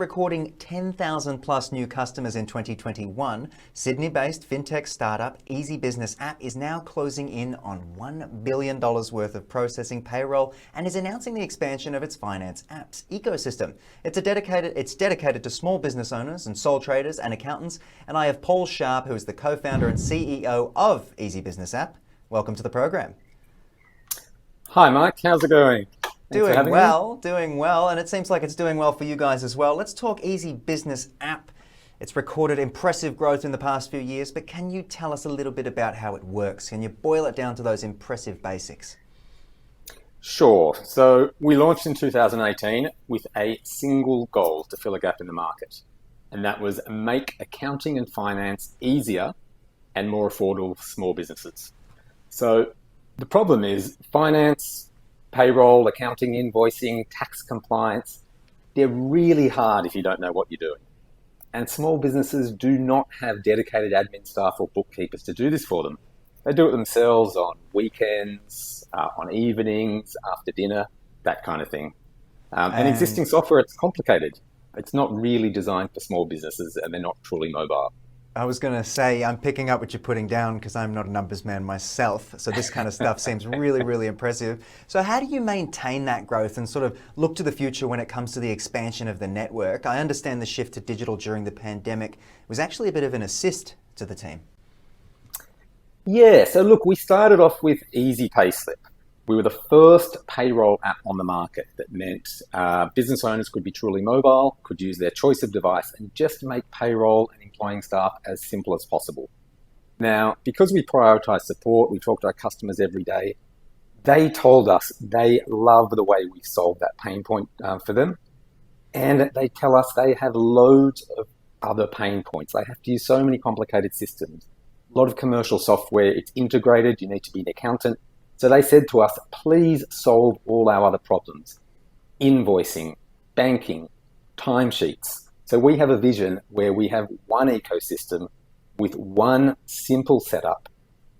Recording 10,000 plus new customers in 2021, Sydney-based fintech startup Easy Business App is now closing in on $1 billion worth of processing payroll and is announcing the expansion of its finance apps ecosystem. It's dedicated to small business owners and sole traders and accountants, and I have Paul Sharpe, who is the co-founder and CEO of Easy Business App. Welcome to the program. Hi Mike, how's it going? Doing well, and it seems like it's doing well for you guys as well. Let's talk Easy Business App. It's recorded impressive growth in the past few years, but can you tell us a little bit about how it works? Can you boil it down to those impressive basics? Sure. So we launched in 2018 with a single goal to fill a gap in the market, and that was make accounting and finance easier and more affordable for small businesses. So the problem is finance, payroll, accounting, invoicing, tax compliance, they're really hard if you don't know what you're doing. And small businesses do not have dedicated admin staff or bookkeepers to do this for them. They do it themselves on weekends, on evenings, after dinner, that kind of thing. And existing software, it's complicated. It's not really designed for small businesses and they're not truly mobile. I was going to say, I'm picking up what you're putting down because I'm not a numbers man myself. So this kind of stuff seems really, really impressive. So how do you maintain that growth and sort of look to the future when it comes to the expansion of the network? I understand the shift to digital during the pandemic was actually a bit of an assist to the team. Yeah, so look, we started off with Easy Payslip. We were the first payroll app on the market that meant business owners could be truly mobile, could use their choice of device and just make payroll and employing staff as simple as possible. Now, because we prioritize support, we talk to our customers every day, they told us they love the way we solved that pain point for them. And they tell us they have loads of other pain points. They have to use so many complicated systems. A lot of commercial software, it's integrated, you need to be an accountant. So they said to us, please solve all our other problems. Invoicing, banking, timesheets. So we have a vision where we have one ecosystem with one simple setup,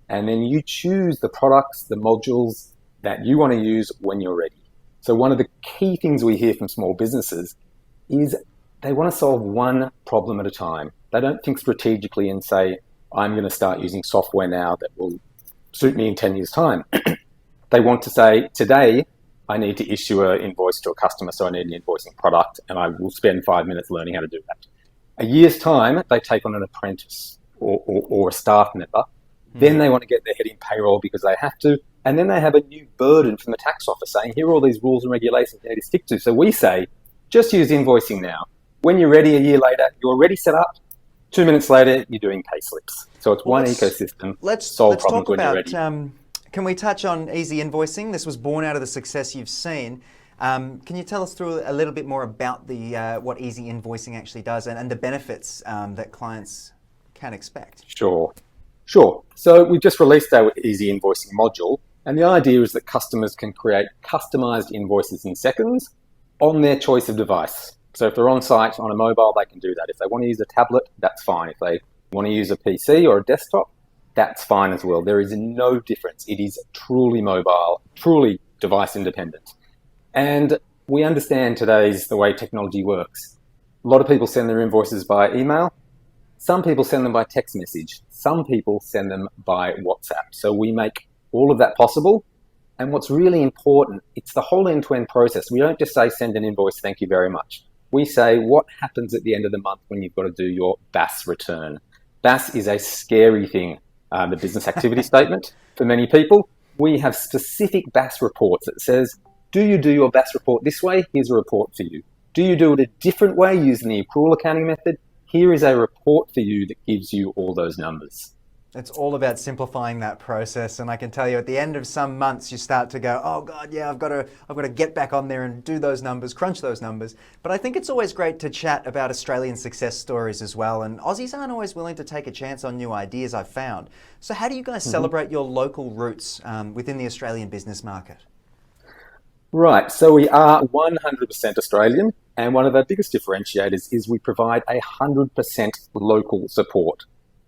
and then you choose the products, the modules that you want to use when you're ready. So one of the key things we hear from small businesses is they want to solve one problem at a time. They don't think strategically and say, I'm going to start using software now that will suit me in 10 years' time. They want to say, today, I need to issue an invoice to a customer, so I need an invoicing product, and I will spend 5 minutes learning how to do that. A year's time, they take on an apprentice or a staff member. Then they want to get their head in payroll because they have to. And then they have a new burden from the tax office saying, here are all these rules and regulations you need to stick to. So we say, just use invoicing now. When you're ready a year later, you're already set up. 2 minutes later, you're doing pay slips. So it's one ecosystem. Let's solve talk problems when about, you're ready. Can we touch on Easy Invoicing? This was born out of the success you've seen. Can you tell us through a little bit more about what Easy Invoicing actually does and the benefits that clients can expect? Sure. So we've just released our Easy Invoicing module, and the idea is that customers can create customized invoices in seconds on their choice of device. So if they're on site on a mobile, they can do that. If they want to use a tablet, that's fine. If they want to use a PC or a desktop, that's fine as well. There is no difference. It is truly mobile, truly device independent. And we understand today's the way technology works. A lot of people send their invoices by email. Some people send them by text message. Some people send them by WhatsApp. So we make all of that possible. And what's really important, it's the whole end-to-end process. We don't just say, send an invoice, thank you very much. We say, what happens at the end of the month when you've got to do your BAS return? BAS is a scary thing. The business activity statement for many people. We have specific BAS reports that says, do you do your BAS report this way? Here's a report for you. Do you do it a different way using the accrual accounting method? Here is a report for you that gives you all those numbers. It's all about simplifying that process, and I can tell you at the end of some months you start to go, oh God, yeah, I've got to get back on there and do those numbers, crunch those numbers. But I think it's always great to chat about Australian success stories as well, and Aussies aren't always willing to take a chance on new ideas, I've found. So how do you guys celebrate your local roots within the Australian business market? Right, so we are 100% Australian, and one of our biggest differentiators is we provide 100% local support.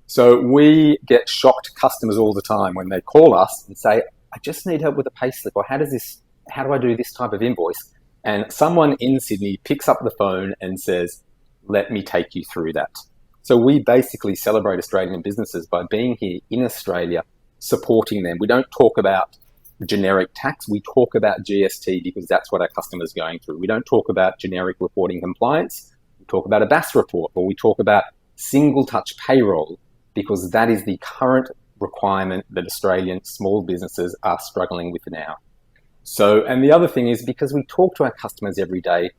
So we get shocked customers all the time when they call us and say, I just need help with a payslip, or how do I do this type of invoice? And someone in Sydney picks up the phone and says, let me take you through that. So we basically celebrate Australian businesses by being here in Australia, supporting them. We don't talk about generic tax. We talk about GST because that's what our customers are going through. We don't talk about generic reporting compliance. We talk about a BAS report, or we talk about single touch payroll because that is the current requirement that Australian small businesses are struggling with now. So, and the other thing is because we talk to our customers every day,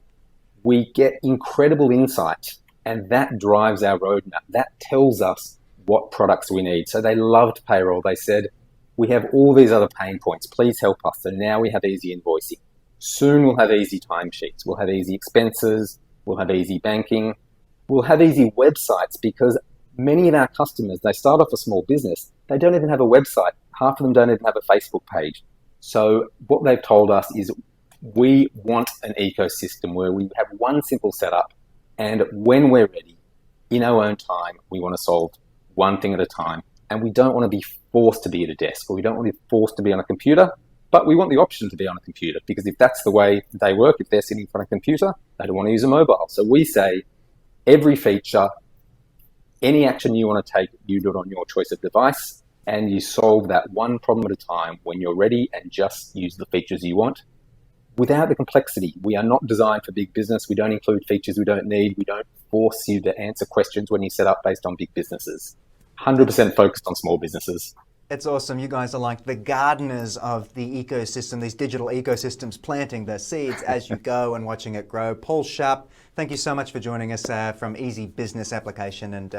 we get incredible insight, and that drives our roadmap. That tells us what products we need. So they loved payroll. They said, we have all these other pain points. Please help us. So now we have easy invoicing. Soon we'll have easy timesheets. We'll have easy expenses. We'll have easy banking. We'll have easy websites because many of our customers, they start off a small business. They don't even have a website. Half of them don't even have a Facebook page. So what they've told us is we want an ecosystem where we have one simple setup, and when we're ready, in our own time, we want to solve one thing at a time. And we don't want to be forced to be at a desk, or we don't want to be forced to be on a computer, but we want the option to be on a computer because if that's the way they work, if they're sitting in front of a computer, they don't want to use a mobile. So we say every feature, any action you want to take, you do it on your choice of device, and you solve that one problem at a time when you're ready and just use the features you want without the complexity. We are not designed for big business. We don't include features we don't need. We don't force you to answer questions when you set up based on big businesses. 100% focused on small businesses. It's awesome. You guys are like the gardeners of the ecosystem, these digital ecosystems, planting the seeds as you go and watching it grow. Paul Sharpe, thank you so much for joining us from Easy Business Application, and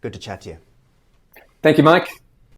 good to chat to you. Thank you, Mike.